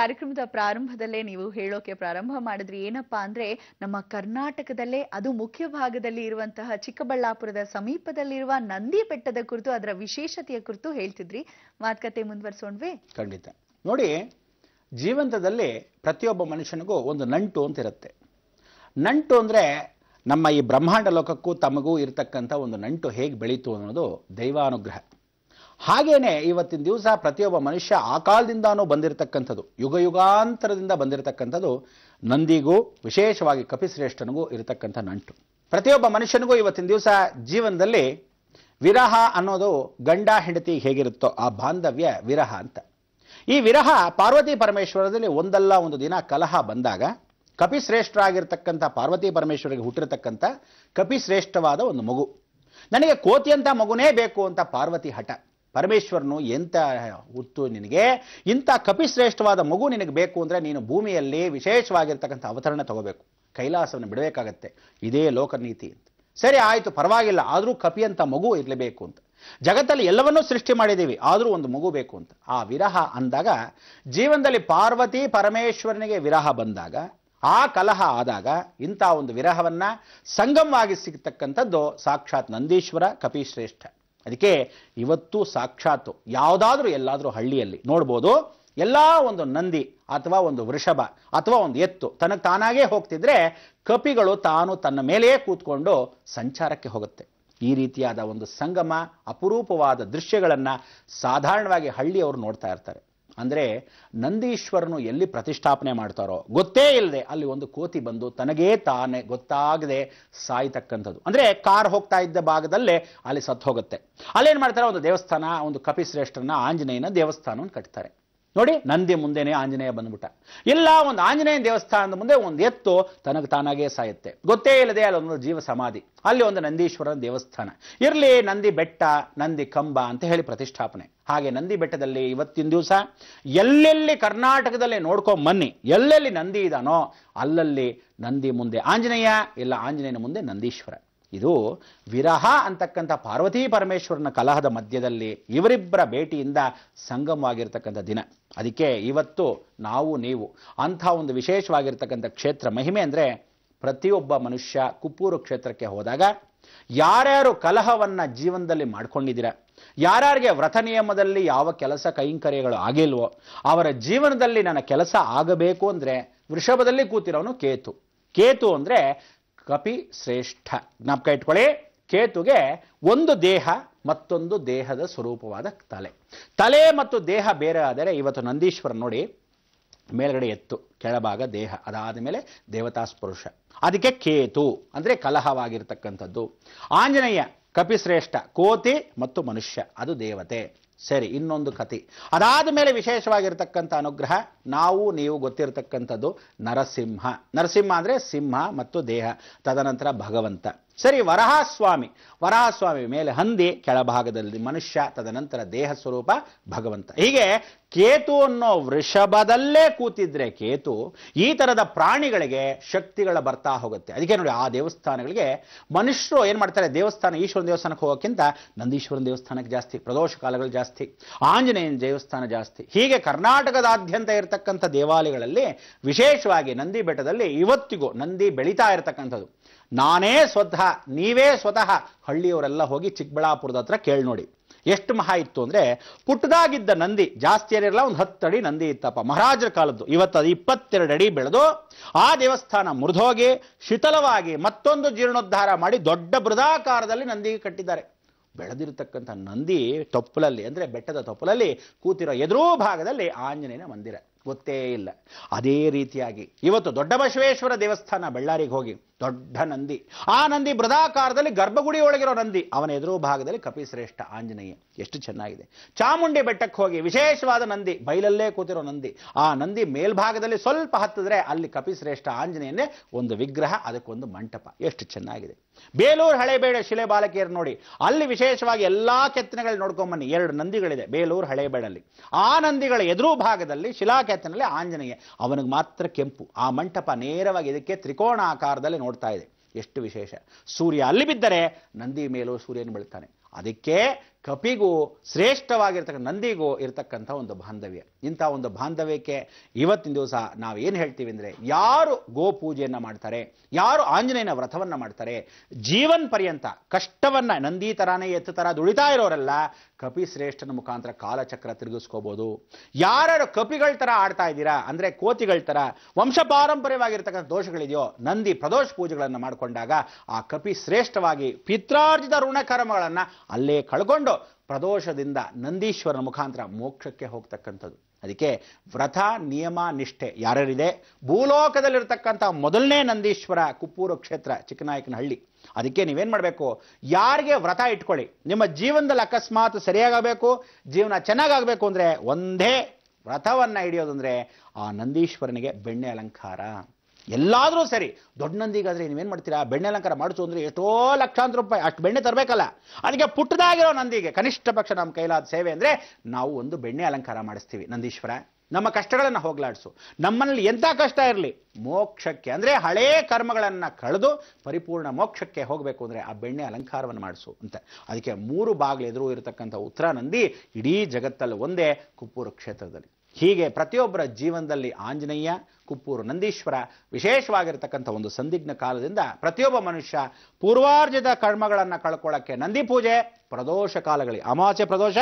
ಕಾರ್ಯಕ್ರಮದ ಪ್ರಾರಂಭದಲ್ಲೇ ನೀವು ಹೇಳೋಕೆ ಪ್ರಾರಂಭ ಮಾಡಿದ್ರಿ, ಏನಪ್ಪಾ ಅಂದ್ರೆ ನಮ್ಮ ಕರ್ನಾಟಕದಲ್ಲೇ ಅದು ಮುಖ್ಯ ಭಾಗದಲ್ಲಿ ಇರುವಂತಹ ಚಿಕ್ಕಬಳ್ಳಾಪುರದ ಸಮೀಪದಲ್ಲಿರುವ ನಂದಿ ಬೆಟ್ಟದ ಕುರಿತು, ಅದರ ವಿಶೇಷತೆಯ ಕುರಿತು ಹೇಳ್ತಿದ್ರಿ. ಮಾತುಕತೆ ಮುಂದುವರಿಸೋಣವೇ? ಖಂಡಿತ. ನೋಡಿ, ಜೀವಂತದಲ್ಲಿ ಪ್ರತಿಯೊಬ್ಬ ಮನುಷ್ಯನಿಗೂ ಒಂದು ನಂಟು ಅಂತ ಇರುತ್ತೆ. ನಂಟು ಅಂದ್ರೆ ನಮ್ಮ ಈ ಬ್ರಹ್ಮಾಂಡ ಲೋಕಕ್ಕೂ ತಮಗೂ ಇರತಕ್ಕಂಥ ಒಂದು ನಂಟು ಹೇಗೆ ಬೆಳೀತು ಅನ್ನೋದು ದೈವಾನುಗ್ರಹ. ಹಾಗೇನೆ ಇವತ್ತಿನ ದಿವಸ ಪ್ರತಿಯೊಬ್ಬ ಮನುಷ್ಯ ಆ ಕಾಲದಿಂದಾನೂ ಬಂದಿರತಕ್ಕಂಥದ್ದು, ಯುಗ ಯುಗಾಂತರದಿಂದ ಬಂದಿರತಕ್ಕಂಥದ್ದು ನಂದಿಗೂ ವಿಶೇಷವಾಗಿ ಕಪಿಶ್ರೇಷ್ಠನಿಗೂ ಇರತಕ್ಕಂಥ ನಂಟು. ಪ್ರತಿಯೊಬ್ಬ ಮನುಷ್ಯನಿಗೂ ಇವತ್ತಿನ ದಿವಸ ಜೀವನದಲ್ಲಿ ವಿರಹ ಅನ್ನೋದು ಗಂಡ ಹೆಂಡತಿ ಹೇಗಿರುತ್ತೋ ಆ ಬಾಂಧವ್ಯ ವಿರಹ ಅಂತ. ಈ ವಿರಹ ಪಾರ್ವತಿ ಪರಮೇಶ್ವರದಲ್ಲಿ ಒಂದಲ್ಲ ಒಂದು ದಿನ ಕಲಹ ಬಂದಾಗ ಕಪಿಶ್ರೇಷ್ಠರಾಗಿರ್ತಕ್ಕಂಥ ಪಾರ್ವತಿ ಪರಮೇಶ್ವರಿಗೆ ಹುಟ್ಟಿರತಕ್ಕಂಥ ಕಪಿಶ್ರೇಷ್ಠವಾದ ಒಂದು ಮಗು, ನನಗೆ ಕೋತಿ ಅಂತ ಮಗುನೇ ಬೇಕು ಅಂತ ಪಾರ್ವತಿ ಹಠ. ಪರಮೇಶ್ವರನು ಎಂತ ಹುಟ್ಟು ನಿನಗೆ, ಇಂಥ ಕಪಿಶ್ರೇಷ್ಠವಾದ ಮಗು ನಿನಗೆ ಬೇಕು ಅಂದರೆ ನೀನು ಭೂಮಿಯಲ್ಲಿ ವಿಶೇಷವಾಗಿರ್ತಕ್ಕಂಥ ಅವತರಣ ತಗೋಬೇಕು, ಕೈಲಾಸವನ್ನು ಬಿಡಬೇಕಾಗತ್ತೆ, ಇದೇ ಲೋಕನೀತಿ ಅಂತ. ಸರಿ ಆಯಿತು, ಪರವಾಗಿಲ್ಲ, ಆದರೂ ಕಪಿ ಅಂತ ಮಗು ಇರಲೇಬೇಕು ಅಂತ. ಜಗತ್ತಲ್ಲಿ ಎಲ್ಲವನ್ನೂ ಸೃಷ್ಟಿ ಮಾಡಿದ್ದೀವಿ, ಆದರೂ ಒಂದು ಮಗು ಬೇಕು ಅಂತ. ಆ ವಿರಹ ಅಂದಾಗ ಜೀವನದಲ್ಲಿ ಪಾರ್ವತಿ ಪರಮೇಶ್ವರನಿಗೆ ವಿರಹ ಬಂದಾಗ, ಆ ಕಲಹ ಆದಾಗ ಇಂಥ ಒಂದು ವಿರಹವನ್ನ ಸಂಗಮವಾಗಿ ಸಿಗತಕ್ಕಂಥದ್ದು ಸಾಕ್ಷಾತ್ ನಂದೀಶ್ವರ ಕಪಿಶ್ರೇಷ್ಠ. ಅದಕ್ಕೆ ಇವತ್ತು ಸಾಕ್ಷಾತ್ತು ಯಾವುದಾದ್ರೂ ಎಲ್ಲಾದರೂ ಹಳ್ಳಿಯಲ್ಲಿ ನೋಡ್ಬೋದು, ಎಲ್ಲ ಒಂದು ನಂದಿ ಅಥವಾ ಒಂದು ವೃಷಭ ಅಥವಾ ಒಂದು ಎತ್ತು ತನಗೆ ತಾನಾಗೇ ಹೋಗ್ತಿದ್ರೆ ಕಪಿಗಳು ತಾನು ತನ್ನ ಮೇಲೆಯೇ ಕೂತ್ಕೊಂಡು ಸಂಚಾರಕ್ಕೆ ಹೋಗುತ್ತೆ. ಈ ರೀತಿಯಾದ ಒಂದು ಸಂಗಮ ಅಪರೂಪವಾದ ದೃಶ್ಯಗಳನ್ನ ಸಾಧಾರಣವಾಗಿ ಹಳ್ಳಿಯವರು ನೋಡ್ತಾ ಇರ್ತಾರೆ. ಅಂದರೆ ನಂದೀಶ್ವರನು ಎಲ್ಲಿ ಪ್ರತಿಷ್ಠಾಪನೆ ಮಾಡ್ತಾರೋ ಗೊತ್ತೇ ಇಲ್ಲದೆ ಅಲ್ಲಿ ಒಂದು ಕೋತಿ ಬಂದು ತನಗೇ ತಾನೇ ಗೊತ್ತಾಗದೆ ಸಾಯ್ತಕ್ಕಂಥದ್ದು. ಅಂದರೆ ಕಾರ್ ಹೋಗ್ತಾ ಇದ್ದ ಭಾಗದಲ್ಲೇ ಅಲ್ಲಿ ಸತ್ತು ಹೋಗುತ್ತೆ. ಅಲ್ಲೇನು ಮಾಡ್ತಾರೆ, ಒಂದು ದೇವಸ್ಥಾನ, ಒಂದು ಕಪಿಶ್ರೇಷ್ಠನ ಆಂಜನೇಯನ ದೇವಸ್ಥಾನವನ್ನು ಕಟ್ತಾರೆ. ನೋಡಿ, ನಂದಿ ಮುಂದೆನೇ ಆಂಜನೇಯ ಬಂದ್ಬಿಟ್ಟ. ಇಲ್ಲ, ಒಂದು ಆಂಜನೇಯ ದೇವಸ್ಥಾನದ ಮುಂದೆ ಒಂದು ಎತ್ತು ತನಗೆ ತಾನಾಗೇ ಸಾಯುತ್ತೆ, ಗೊತ್ತೇ ಇಲ್ಲದೆ ಅಲ್ಲೊಂದು ಜೀವ ಸಮಾಧಿ, ಅಲ್ಲಿ ಒಂದು ನಂದೀಶ್ವರನ ದೇವಸ್ಥಾನ ಇರಲಿ, ನಂದಿ ಬೆಟ್ಟ, ನಂದಿ ಕಂಬ ಅಂತ ಹೇಳಿ ಪ್ರತಿಷ್ಠಾಪನೆ. ಹಾಗೆ ನಂದಿ ಬೆಟ್ಟದಲ್ಲಿ ಇವತ್ತಿನ ದಿವಸ ಎಲ್ಲೆಲ್ಲಿ ಕರ್ನಾಟಕದಲ್ಲಿ ನೋಡ್ಕೊಂಬನ್ನಿ, ಎಲ್ಲೆಲ್ಲಿ ನಂದಿ ಇದಾನೋ ಅಲ್ಲಲ್ಲಿ ನಂದಿ ಮುಂದೆ ಆಂಜನೇಯ, ಇಲ್ಲ ಆಂಜನೇಯನ ಮುಂದೆ ನಂದೀಶ್ವರ. ಇದು ವಿರಹ ಅಂತಕ್ಕಂಥ ಪಾರ್ವತಿ ಪರಮೇಶ್ವರನ ಕಲಹದ ಮಧ್ಯದಲ್ಲಿ ಇವರಿಬ್ಬರ ಭೇಟಿಯಿಂದ ಸಂಗಮವಾಗಿರ್ತಕ್ಕಂಥ ದಿನ. ಅದಕ್ಕೆ ಇವತ್ತು ನಾವು ನೀವು ಅಂಥ ಒಂದು ವಿಶೇಷವಾಗಿರ್ತಕ್ಕಂಥ ಕ್ಷೇತ್ರ ಮಹಿಮೆ ಅಂದರೆ, ಪ್ರತಿಯೊಬ್ಬ ಮನುಷ್ಯ ಕುಪ್ಪೂರು ಕ್ಷೇತ್ರಕ್ಕೆ ಹೋದಾಗ ಯಾರ್ಯಾರು ಕಲಹವನ್ನ ಜೀವನದಲ್ಲಿ ಮಾಡ್ಕೊಂಡಿದ್ದೀರ, ಯಾರ್ಯಾರಿಗೆ ವ್ರತ ನಿಯಮದಲ್ಲಿ ಯಾವ ಕೆಲಸ ಕೈಂಕರ್ಯಗಳು ಆಗಿಲ್ವೋ ಅವರ ಜೀವನದಲ್ಲಿ ನನ್ನ ಕೆಲಸ ಆಗಬೇಕು ಅಂದರೆ ವೃಷಭದಲ್ಲಿ ಕೂತಿರೋನು ಕೇತು. ಕೇತು ಅಂದರೆ ಕಪಿ ಶ್ರೇಷ್ಠ. ಜ್ಞಾಪಕ ಇಟ್ಕೊಳ್ಳಿ, ಕೇತುಗೆ ಒಂದು ದೇಹ ಮತ್ತೊಂದು ದೇಹದ ಸ್ವರೂಪವಾದ ತಲೆ. ತಲೆ ಮತ್ತು ದೇಹ ಬೇರೆ ಆದರೆ ಇವತ್ತು ನಂದೀಶ್ವರ ನೋಡಿ, ಮೇಲ್ಗಡೆ ಎತ್ತು, ಕೆಳಭಾಗ ದೇಹ, ಅದಾದ ಮೇಲೆ ದೇವತಾ ಸ್ಪರುಶ. ಅದಕ್ಕೆ ಕೇತು ಅಂದರೆ ಕಲಹವಾಗಿರ್ತಕ್ಕಂಥದ್ದು. ಆಂಜನೇಯ ಕಪಿಶ್ರೇಷ್ಠ, ಕೋತಿ ಮತ್ತು ಮನುಷ್ಯ, ಅದು ದೇವತೆ. ಸರಿ, ಇನ್ನೊಂದು ಕಥೆ. ಅದಾದ ಮೇಲೆ ವಿಶೇಷವಾಗಿರ್ತಕ್ಕಂಥ ಅನುಗ್ರಹ ನಾವು ನೀವು ಗೊತ್ತಿರತಕ್ಕಂಥದ್ದು ನರಸಿಂಹ. ನರಸಿಂಹ ಅಂದರೆ ಸಿಂಹ ಮತ್ತು ದೇಹ, ತದನಂತರ ಭಗವಂತ. ಸರಿ, ವರಹಸ್ವಾಮಿ. ವರಹಸ್ವಾಮಿ ಮೇಲೆ ಹಂದಿ, ಕೆಳಭಾಗದಲ್ಲಿ ಮನುಷ್ಯ, ತದನಂತರ ದೇಹ ಸ್ವರೂಪ ಭಗವಂತ. ಹೀಗೆ ಕೇತು ಅನ್ನೋ ವೃಷಭದಲ್ಲೇ ಕೂತಿದ್ರೆ ಕೇತು ಈ ಥರದ ಪ್ರಾಣಿಗಳಿಗೆ ಶಕ್ತಿಗಳ ಬರ್ತಾ ಹೋಗುತ್ತೆ. ಅದಕ್ಕೆ ನೋಡಿ, ಆ ದೇವಸ್ಥಾನಗಳಿಗೆ ಮನುಷ್ಯರು ಏನು ಮಾಡ್ತಾರೆ, ದೇವಸ್ಥಾನ ಈಶ್ವರನ ದೇವಸ್ಥಾನಕ್ಕೆ ಹೋಗೋಕ್ಕಿಂತ ನಂದೀಶ್ವರನ ದೇವಸ್ಥಾನಕ್ಕೆ ಜಾಸ್ತಿ, ಪ್ರದೋಷ ಕಾಲಗಳು ಜಾಸ್ತಿ, ಆಂಜನೇಯನ ದೇವಸ್ಥಾನ ಜಾಸ್ತಿ. ಹೀಗೆ ಕರ್ನಾಟಕದಾದ್ಯಂತ ಇರತಕ್ಕಂಥ ದೇವಾಲಯಗಳಲ್ಲಿ ವಿಶೇಷವಾಗಿ ನಂದಿ ಬೆಟ್ಟದಲ್ಲಿ ಇವತ್ತಿಗೂ ನಂದಿ ಬೆಳೀತಾ ಇರತಕ್ಕಂಥದ್ದು. ನಾನೇ ಸ್ವತಃ, ನೀವೇ ಸ್ವತಃ ಹಳ್ಳಿಯವರೆಲ್ಲ ಹೋಗಿ ಚಿಕ್ಕಬಳ್ಳಾಪುರದ ಹತ್ರ ಕೇಳಿ ನೋಡಿ, ಎಷ್ಟು ಮಹಾ ಇತ್ತು ಅಂದರೆ, ಪುಟ್ಟದಾಗಿದ್ದ ನಂದಿ, ಜಾಸ್ತಿ ಏನಿರಲ್ಲ, ಒಂದು 10 ಅಡಿ ನಂದಿ ಇತ್ತಪ್ಪ ಮಹಾರಾಜರ ಕಾಲದ್ದು. ಇವತ್ತು ಅದು 22 ಅಡಿ ಬೆಳೆದು ಆ ದೇವಸ್ಥಾನ ಮುರಿದೋಗಿ ಶಿಥಲವಾಗಿ ಮತ್ತೊಂದು ಜೀರ್ಣೋದ್ಧಾರ ಮಾಡಿ ದೊಡ್ಡ ಬೃಹದಾಕಾರದಲ್ಲಿ ನಂದಿಗೆ ಕಟ್ಟಿದ್ದಾರೆ. ಬೆಳೆದಿರತಕ್ಕಂಥ ನಂದಿ ತೊಪ್ಪಲಲ್ಲಿ, ಅಂದರೆ ಬೆಟ್ಟದ ತೊಪ್ಪಲಲ್ಲಿ ಕೂತಿರೋ ಎದುರೂ ಭಾಗದಲ್ಲಿ ಆಂಜನೇಯನ ಮಂದಿರ, ಗೊತ್ತೇ ಇಲ್ಲ. ಅದೇ ರೀತಿಯಾಗಿ ಇವತ್ತು ದೊಡ್ಡ ಬಸವೇಶ್ವರ ದೇವಸ್ಥಾನ ಬಳ್ಳಾರಿಗೆ ಹೋಗಿ, ದೊಡ್ಡ ನಂದಿ, ಆ ನಂದಿ ಬೃಹದಾಕಾರದಲ್ಲಿ ಗರ್ಭಗುಡಿ ಒಳಗಿರೋ ನಂದಿ, ಅವನ ಎದುರು ಭಾಗದಲ್ಲಿ ಕಪಿಶ್ರೇಷ್ಠ ಆಂಜನೇಯ, ಎಷ್ಟು ಚೆನ್ನಾಗಿದೆ. ಚಾಮುಂಡಿ ಬೆಟ್ಟಕ್ಕೆ ಹೋಗಿ ವಿಶೇಷವಾದ ನಂದಿ, ಬೈಲಲ್ಲೇ ಕೂತಿರೋ ನಂದಿ, ಆ ನಂದಿ ಮೇಲ್ಭಾಗದಲ್ಲಿ ಸ್ವಲ್ಪ ಹತ್ತಿದ್ರೆ ಅಲ್ಲಿ ಕಪಿಶ್ರೇಷ್ಠ ಆಂಜನೇಯನೇ ಒಂದು ವಿಗ್ರಹ, ಅದಕ್ಕೊಂದು ಮಂಟಪ, ಎಷ್ಟು ಚೆನ್ನಾಗಿದೆ. ಬೇಲೂರು ಹಳೇಬೇಡ ಶಿಲೆ ಬಾಲಕಿಯರು ನೋಡಿ, ಅಲ್ಲಿ ವಿಶೇಷವಾಗಿ ಎಲ್ಲಾ ಕೆತ್ತನೆಗಳು ನೋಡ್ಕೊಂಬನ್ನಿ. 2 ನಂದಿಗಳಿದೆ ಬೇಲೂರು ಹಳೇಬೇಡಲ್ಲಿ. ಆ ನಂದಿಗಳ ಎದುರು ಭಾಗದಲ್ಲಿ ಶಿಲಾಕೆತ್ತನಲ್ಲಿ ಆಂಜನೇಯ, ಅವನಿಗೆ ಮಾತ್ರ ಕೆಂಪು. ಆ ಮಂಟಪ ನೇರವಾಗಿ ಇದಕ್ಕೆ ತ್ರಿಕೋಣ ಆಕಾರದಲ್ಲಿ ನೋಡ್ತಾ ಇದೆ, ಎಷ್ಟು ವಿಶೇಷ. ಸೂರ್ಯ ಅಲ್ಲಿ ಬಿದ್ದರೆ ನಂದಿ ಮೇಲೂ ಸೂರ್ಯನ ಬೀಳ್ತಾನೆ. ಅದಕ್ಕೆ ಕಪಿಗೂ ಶ್ರೇಷ್ಠವಾಗಿರ್ತಕ್ಕಂಥ ನಂದಿಗೂ ಇರತಕ್ಕಂಥ ಒಂದು ಬಾಂಧವ್ಯ. ಇಂಥ ಒಂದು ಬಾಂಧವ್ಯಕ್ಕೆ ಇವತ್ತಿನ ದಿವಸ ನಾವು ಏನು ಹೇಳ್ತೀವಿ ಅಂದರೆ, ಯಾರು ಗೋ ಪೂಜೆಯನ್ನು ಮಾಡ್ತಾರೆ, ಯಾರು ಆಂಜನೇಯನ ವ್ರತವನ್ನು ಮಾಡ್ತಾರೆ, ಜೀವನ್ ಪರ್ಯಂತ ಕಷ್ಟವನ್ನು ನಂದಿ ಥರಾನೇ ಎತ್ತು ಥರ ದುಡಿತಾ ಇರೋರೆಲ್ಲ ಕಪಿ ಶ್ರೇಷ್ಠನ ಮುಖಾಂತರ ಕಾಲಚಕ್ರ ತಿರುಗಿಸ್ಕೋಬೋದು. ಯಾರ್ಯಾರು ಕಪಿಗಳ ಥರ ಆಡ್ತಾ ಇದ್ದೀರಾ, ಅಂದರೆ ಕೋತಿಗಳ ಥರ ವಂಶ ಪಾರಂಪರ್ಯವಾಗಿರ್ತಕ್ಕಂಥ ದೋಷಗಳಿದೆಯೋ, ನಂದಿ ಪ್ರದೋಷ ಪೂಜೆಗಳನ್ನು ಮಾಡಿಕೊಂಡಾಗ ಆ ಕಪಿ ಶ್ರೇಷ್ಠವಾಗಿ ಪಿತ್ರಾರ್ಜಿತ ಋಣಕರ್ಮಗಳನ್ನು ಅಲ್ಲೇ ಕಳ್ಕೊಂಡು ಪ್ರದೋಷದಿಂದ ನಂದೀಶ್ವರನ ಮುಖಾಂತರ ಮೋಕ್ಷಕ್ಕೆ ಹೋಗ್ತಕ್ಕಂಥದ್ದು. ಅದಕ್ಕೆ ವ್ರತ ನಿಯಮ ನಿಷ್ಠೆ ಯಾರ್ಯಾರಿದೆ, ಭೂಲೋಕದಲ್ಲಿರ್ತಕ್ಕಂಥ ಮೊದಲನೇ ನಂದೀಶ್ವರ ಕುಪ್ಪೂರು ಕ್ಷೇತ್ರ ಚಿಕ್ಕನಾಯಕನಹಳ್ಳಿ. ಅದಕ್ಕೆ ನೀವೇನು ಮಾಡಬೇಕು, ಯಾರಿಗೆ ವ್ರತ ಇಟ್ಕೊಳ್ಳಿ, ನಿಮ್ಮ ಜೀವನದಲ್ಲಿ ಅಕಸ್ಮಾತ್ ಸರಿಯಾಗಬೇಕು, ಜೀವನ ಚೆನ್ನಾಗಬೇಕು ಅಂದರೆ ಒಂದೇ ವ್ರತವನ್ನು ಹಿಡಿಯೋದಂದರೆ ಆ ನಂದೀಶ್ವರನಿಗೆ ಬೆಣ್ಣೆ ಅಲಂಕಾರ. ಎಲ್ಲಾದರೂ ಸರಿ, ದೊಡ್ಡ ನಂದಿಗಾದ್ರೆ ನೀವೇನು ಮಾಡ್ತೀರಾ, ಬೆಣ್ಣೆ ಅಲಂಕಾರ ಮಾಡಿಸು ಅಂದರೆ ಎಷ್ಟೋ ಲಕ್ಷಾಂತರ ರೂಪಾಯಿ ಅಷ್ಟು ಬೆಣ್ಣೆ ತರಬೇಕಲ್ಲ. ಅದಕ್ಕೆ ಪುಟ್ಟದಾಗಿರೋ ನಂದಿಗೆ ಕನಿಷ್ಠ ಪಕ್ಷ ನಮ್ಮ ಕೈಲಾದ ಸೇವೆ ಅಂದರೆ ನಾವು ಒಂದು ಬೆಣ್ಣೆ ಅಲಂಕಾರ ಮಾಡಿಸ್ತೀವಿ. ನಂದೀಶ್ವರ ನಮ್ಮ ಕಷ್ಟಗಳನ್ನು ಹೋಗಲಾಡಿಸು, ನಮ್ಮಲ್ಲಿ ಎಂಥ ಕಷ್ಟ ಇರಲಿ ಮೋಕ್ಷಕ್ಕೆ ಅಂದರೆ ಹಳೇ ಕರ್ಮಗಳನ್ನು ಕಳೆದು ಪರಿಪೂರ್ಣ ಮೋಕ್ಷಕ್ಕೆ ಹೋಗಬೇಕು ಅಂದರೆ ಆ ಬೆಣ್ಣೆ ಅಲಂಕಾರವನ್ನು ಮಾಡಿಸು ಅಂತ. ಅದಕ್ಕೆ 3 ಬಾಗಿಲು ಎದುರು ಇರತಕ್ಕಂಥ ಉತ್ತರ ನಂದಿ ಇಡೀ ಜಗತ್ತಲ್ಲಿ ಒಂದೇ ಕುಪ್ಪೂರು ಕ್ಷೇತ್ರದಲ್ಲಿ. ಹೀಗೆ ಪ್ರತಿಯೊಬ್ಬರ ಜೀವನದಲ್ಲಿ ಆಂಜನೇಯ, ಕುಪ್ಪೂರು ನಂದೀಶ್ವರ ವಿಶೇಷವಾಗಿರ್ತಕ್ಕಂಥ ಒಂದು ಸಂದಿಗ್ಧ ಕಾಲದಿಂದ ಪ್ರತಿಯೊಬ್ಬ ಮನುಷ್ಯ ಪೂರ್ವಾರ್ಜಿತ ಕರ್ಮಗಳನ್ನು ಕಳ್ಕೊಳ್ಳೋಕ್ಕೆ ನಂದಿ ಪೂಜೆ, ಪ್ರದೋಷ ಕಾಲಗಳಿಗೆ ಅಮಾವಾಸ್ಯೆ ಪ್ರದೋಷ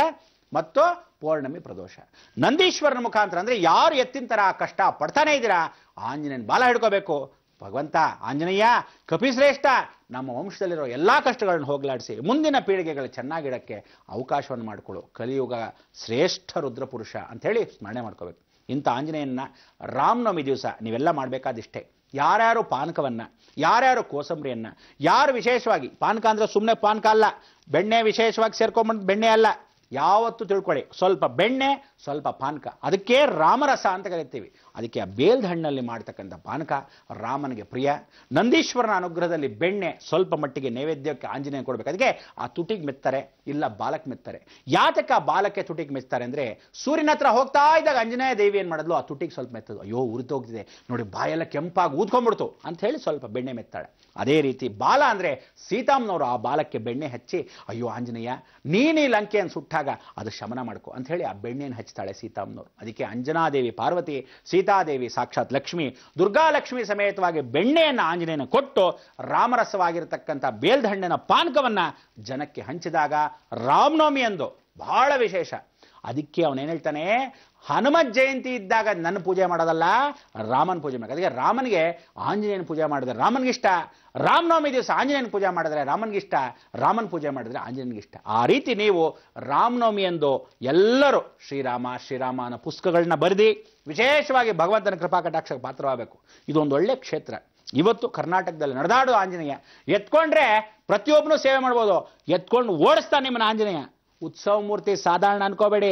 ಮತ್ತು ಪೌರ್ಣಮಿ ಪ್ರದೋಷ, ನಂದೀಶ್ವರನ ಮುಖಾಂತರ ಅಂದರೆ ಯಾರು ಎತ್ತಿನ ಥರ ಕಷ್ಟ ಪಡ್ತಾನೆ ಇದ್ದೀರಾ ಆಂಜನೇಯನ ಬಾಲ ಹಿಡ್ಕೋಬೇಕು. ಭಗವಂತ ಆಂಜನೇಯ ಕಪಿಶ್ರೇಷ್ಠ ನಮ್ಮ ವಂಶದಲ್ಲಿರೋ ಎಲ್ಲ ಕಷ್ಟಗಳನ್ನು ಹೋಗಲಾಡಿಸಿ ಮುಂದಿನ ಪೀಳಿಗೆಗಳು ಚೆನ್ನಾಗಿಡಕ್ಕೆ ಅವಕಾಶವನ್ನು ಮಾಡಿಕೊಳ್ಳು, ಕಲಿಯುಗ ಶ್ರೇಷ್ಠ ರುದ್ರಪುರುಷ ಅಂಥೇಳಿ ಸ್ಮರಣೆ ಮಾಡ್ಕೋಬೇಕು. ಇಂಥ ಆಂಜನೇಯನ ರಾಮನವಮಿ ದಿವಸ ನೀವೆಲ್ಲ ಮಾಡಬೇಕಾದಿಷ್ಟೇ, ಯಾರ್ಯಾರು ಪಾನಕವನ್ನು, ಯಾರ್ಯಾರು ಕೋಸಂಬರಿಯನ್ನು, ಯಾರು ವಿಶೇಷವಾಗಿ ಪಾನಕ ಅಂದರೆ ಸುಮ್ಮನೆ ಪಾನಕ ಅಲ್ಲ, ಬೆಣ್ಣೆ ವಿಶೇಷವಾಗಿ ಸೇರ್ಕೊಂಡ್ಬಂದು ಬೆಣ್ಣೆ ಅಲ್ಲ, ಯಾವತ್ತೂ ತಿಳ್ಕೊಳ್ಳಿ, ಸ್ವಲ್ಪ ಬೆಣ್ಣೆ ಸ್ವಲ್ಪ ಪಾನಕ, ಅದಕ್ಕೆ ರಾಮರಸ ಅಂತ ಕರಿತೀವಿ. ಅದಕ್ಕೆ ಆ ಬೇಲ್ದ ಹಣ್ಣಲ್ಲಿ ಮಾಡ್ತಕ್ಕಂಥ ಪಾನಕ ರಾಮನಿಗೆ ಪ್ರಿಯ. ನಂದೀಶ್ವರನ ಅನುಗ್ರಹದಲ್ಲಿ ಬೆಣ್ಣೆ ಸ್ವಲ್ಪ ಮಟ್ಟಿಗೆ ನೈವೇದ್ಯಕ್ಕೆ ಆಂಜನೇಯ ಕೊಡಬೇಕು. ಅದಕ್ಕೆ ಆ ತುಟಿಗೆ ಮೆತ್ತಾರೆ, ಇಲ್ಲ ಬಾಲಕ್ಕೆ ಮೆತ್ತಾರೆ. ಯಾತಕ್ಕೆ ಆ ಬಾಲಕ್ಕೆ ತುಟಿಗೆ ಮೆತ್ತಾರೆ ಅಂದರೆ, ಸೂರ್ಯನ ಹತ್ರ ಹೋಗ್ತಾ ಇದ್ದಾಗ ಆಂಜನೇಯ ದೇವಿ ಏನು ಮಾಡಿದ್ಲು, ಆ ತುಟಿಗೆ ಸ್ವಲ್ಪ ಮೆತ್ತದು, ಅಯ್ಯೋ ಉರಿತೋಗ್ತಿದೆ ನೋಡಿ, ಬಾಯೆಲ್ಲ ಕೆಂಪಾಗಿ ಊದ್ಕೊಂಡ್ಬಿಡ್ತು ಅಂತ ಹೇಳಿ ಸ್ವಲ್ಪ ಬೆಣ್ಣೆ ಮೆತ್ತಾಳೆ. ಅದೇ ರೀತಿ ಬಾಲ ಅಂದರೆ ಸೀತಾಮ್ನವರು ಆ ಬಾಲಕ್ಕೆ ಬೆಣ್ಣೆ ಹಚ್ಚಿ, ಅಯ್ಯೋ ಆಂಜನೇಯ ನೀನು ಈ ಲಂಕೆಯನ್ನು ಸುಟ್ಟಾಗ ಅದು ಶಮನ ಮಾಡ್ಕೊ ಅಂತ ಹೇಳಿ ಆ ಬೆಣ್ಣೆಯನ್ನು ಹಚ್ತಾಳೆ ಸೀತಾಮ್ನವರು. ಅದಕ್ಕೆ ಅಂಜನಾದೇವಿ ಪಾರ್ವತಿ, ಸೀತಾದೇವಿ ಸಾಕ್ಷಾತ್ ಲಕ್ಷ್ಮಿ, ದುರ್ಗಾಲಕ್ಷ್ಮಿ ಸಮೇತವಾಗಿ ಬೆಣ್ಣೆಯನ್ನು ಆಂಜನೇಯನ ಕೊಟ್ಟು ರಾಮರಸವಾಗಿರತಕ್ಕಂಥ ಬೇಲ್ದ ಹಣ್ಣಿನ ಪಾನಕವನ್ನು ಜನಕ್ಕೆ ಹಂಚಿದಾಗ ರಾಮನವಮಿ ಎಂದು ಬಹಳ ವಿಶೇಷ. ಅದಕ್ಕೆ ಅವನೇನು ಹೇಳ್ತಾನೆ, ಹನುಮತ್ ಜಯಂತಿ ಇದ್ದಾಗ ನನ್ನ ಪೂಜೆ ಮಾಡೋದಲ್ಲ, ರಾಮನ ಪೂಜೆ ಮಾಡಿ. ಅದಕ್ಕೆ ರಾಮನಿಗೆ ಆಂಜನೇಯನ ಪೂಜೆ ಮಾಡಿದ್ರೆ ರಾಮನಿಗಿಷ್ಟ, ರಾಮನವಮಿ ದಿವಸ ಆಂಜನೇಯನ ಪೂಜೆ ಮಾಡಿದ್ರೆ ರಾಮನಿಗಿಷ್ಟ, ರಾಮನ ಪೂಜೆ ಮಾಡಿದ್ರೆ ಆಂಜನೇಯನಿಗಿಷ್ಟ. ಆ ರೀತಿ ನೀವು ರಾಮನವಮಿ ಎಂದು ಎಲ್ಲರೂ ಶ್ರೀರಾಮ ಶ್ರೀರಾಮ ಅನ್ನೋ ಪುಸ್ತಕಗಳನ್ನ ಬರೆದಿ ವಿಶೇಷವಾಗಿ ಭಗವಂತನ ಕೃಪಾ ಕಟಾಕ್ಷಕ್ಕೆ ಪಾತ್ರವಾಗಬೇಕು. ಇದೊಂದು ಒಳ್ಳೆ ಕ್ಷೇತ್ರ. ಇವತ್ತು ಕರ್ನಾಟಕದಲ್ಲಿ ನಡೆದಾಡೋ ಆಂಜನೇಯ ಎತ್ಕೊಂಡ್ರೆ ಪ್ರತಿಯೊಬ್ಬನು ಸೇವೆ ಮಾಡ್ಬೋದು, ಎತ್ಕೊಂಡು ಓಡಿಸ್ತಾನೆ ನಿಮ್ಮನ್ನ ಆಂಜನೇಯ. ಉತ್ಸವ ಮೂರ್ತಿ ಸಾಧಾರಣ ಅನ್ಕೋಬೇಡಿ,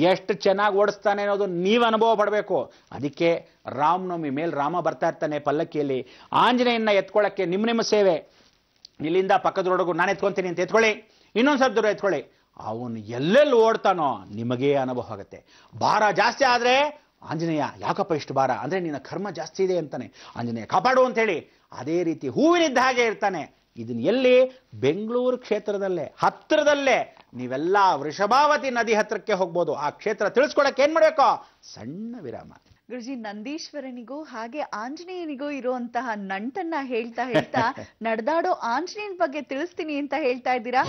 ಎಷ್ಟು ಚೆನ್ನಾಗಿ ಓಡಿಸ್ತಾನೆ ಅನ್ನೋದು ನೀವು ಅನುಭವ ಪಡಬೇಕು. ಅದಕ್ಕೆ ರಾಮನವಮಿ ಮೇಲೆ ರಾಮ ಬರ್ತಾ ಇರ್ತಾನೆ ಪಲ್ಲಕ್ಕಿಯಲ್ಲಿ, ಆಂಜನೇಯನ ಎತ್ಕೊಳ್ಳೋಕ್ಕೆ ನಿಮ್ಮ ಸೇವೆ. ಇಲ್ಲಿಂದ ಪಕ್ಕದ ರೋಡ್ಗೂ ನಾನು ಎತ್ಕೊತೀನಿ ಅಂತ ಎತ್ಕೊಳ್ಳಿ, ಇನ್ನೊಂದು ಸ್ವಲ್ಪ ದೂರ ಎತ್ಕೊಳ್ಳಿ, ಅವನು ಎಲ್ಲೆಲ್ಲಿ ಓಡ್ತಾನೋ ನಿಮಗೇ ಅನುಭವ ಆಗುತ್ತೆ. ಭಾರ ಜಾಸ್ತಿ ಆದರೆ ಆಂಜನೇಯ ಯಾಕಪ್ಪ ಇಷ್ಟು ಭಾರ ಅಂದರೆ ನಿನ್ನ ಕರ್ಮ ಜಾಸ್ತಿ ಇದೆ ಅಂತಾನೆ, ಆಂಜನೇಯ ಕಾಪಾಡು ಅಂತೇಳಿ. ಅದೇ ರೀತಿ ಹೂವಿನಿದ್ದ ಹಾಗೆ ಇರ್ತಾನೆ. ಇದನ್ನ ಎಲ್ಲಿ, ಬೆಂಗಳೂರು ಕ್ಷೇತ್ರದಲ್ಲೇ ಹತ್ತಿರದಲ್ಲೇ ನೀವೆಲ್ಲ ವೃಷಭಾವತಿ ನದಿ ಹತ್ರಕ್ಕೆ ಹೋಗ್ಬೋದು. ಆ ಕ್ಷೇತ್ರ ತಿಳಿಸ್ಕೊಡಕ್ಕೆ ಏನ್ ಮಾಡಬೇಕು, ಸಣ್ಣ ವಿರಾಮ. ಗುರುಜಿ, ನಂದೀಶ್ವರನಿಗೂ ಹಾಗೆ ಆಂಜನೇಯನಿಗೂ ಇರುವಂತಹ ನಂಟನ್ನ ಹೇಳ್ತಾ ಹೇಳ್ತಾ ನಡೆದಾಡೋ ಆಂಜನೇಯನ ಬಗ್ಗೆ ತಿಳಿಸ್ತೀನಿ ಅಂತ ಹೇಳ್ತಾ ಇದ್ದೀರಾ.